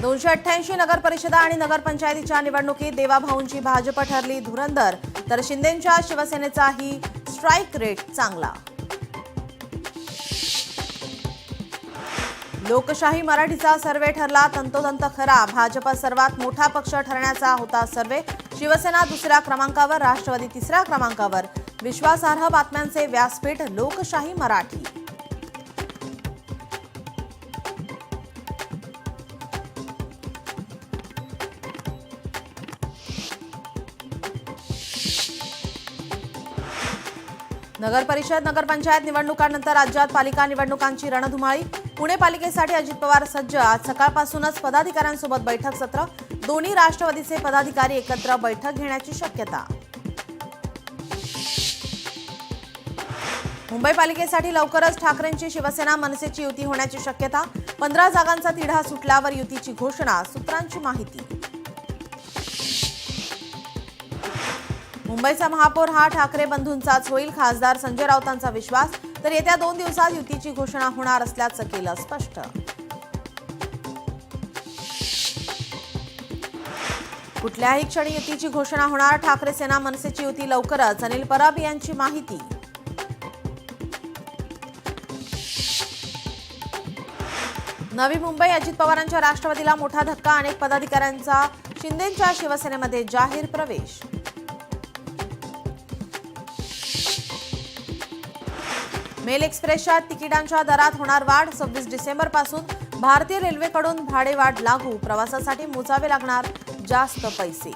288 नगर परिषदा आणि नगरपंचायतीच्या निवडणुकीत देवाभाऊंची भाजप ठरली धुरंधर, तर शिंदेंच्या शिवसेनेचाही स्ट्राईक रेट चांगला. लोकशाही मराठीचा सर्व्हे ठरला तंतोतंत खरा. भाजप सर्वात मोठा पक्ष ठरण्याचा होता सर्व्हे. शिवसेना दुसऱ्या क्रमांकावर, राष्ट्रवादी तिसऱ्या क्रमांकावर. विश्वासार्ह बातम्यांचे व्यासपीठ लोकशाही मराठी. नगर परिषद नगरपंचायत निवडणुकांनंतर राज्यात पालिका निवडणुकांची रणधुमाळी. पुणे पालिकेसाठी अजित पवार सज्ज. आज सकाळपासूनच पदाधिकाऱ्यांसोबत बैठक सत्र. दोन्ही राष्ट्रवादीचे पदाधिकारी एकत्र बैठक घेण्याची शक्यता. मुंबई पालिकेसाठी लवकरच ठाकरेंची शिवसेना मनसेची युती होण्याची शक्यता. 15 जागांचा तिढा सुटल्यावर युतीची घोषणा, सूत्रांची माहिती. मुंबईचा महापौर हा ठाकरे बंधूंचाच होईल, खासदार संजय राऊतांचा विश्वास. तर येत्या 2 दिवसात युतीची घोषणा होणार असल्याचं केलं स्पष्ट. कुठल्याही क्षणी युतीची घोषणा होणार. ठाकरे सेना मनसेची युती लवकरच, अनिल परब यांची माहिती. नवी मुंबई, अजित पवारांच्या राष्ट्रवादीला मोठा धक्का. अनेक पदाधिकाऱ्यांचा शिंदेंच्या शिवसेनेमध्ये जाहीर प्रवेश. मेल एक्सप्रेसच्या तिकिटांच्या दरात होणार वाढ. 26 डिसेंबरपासून भारतीय रेल्वेकडून भाडेवाढ लागू. प्रवासासाठी मोजावे लागणार जास्त पैसे.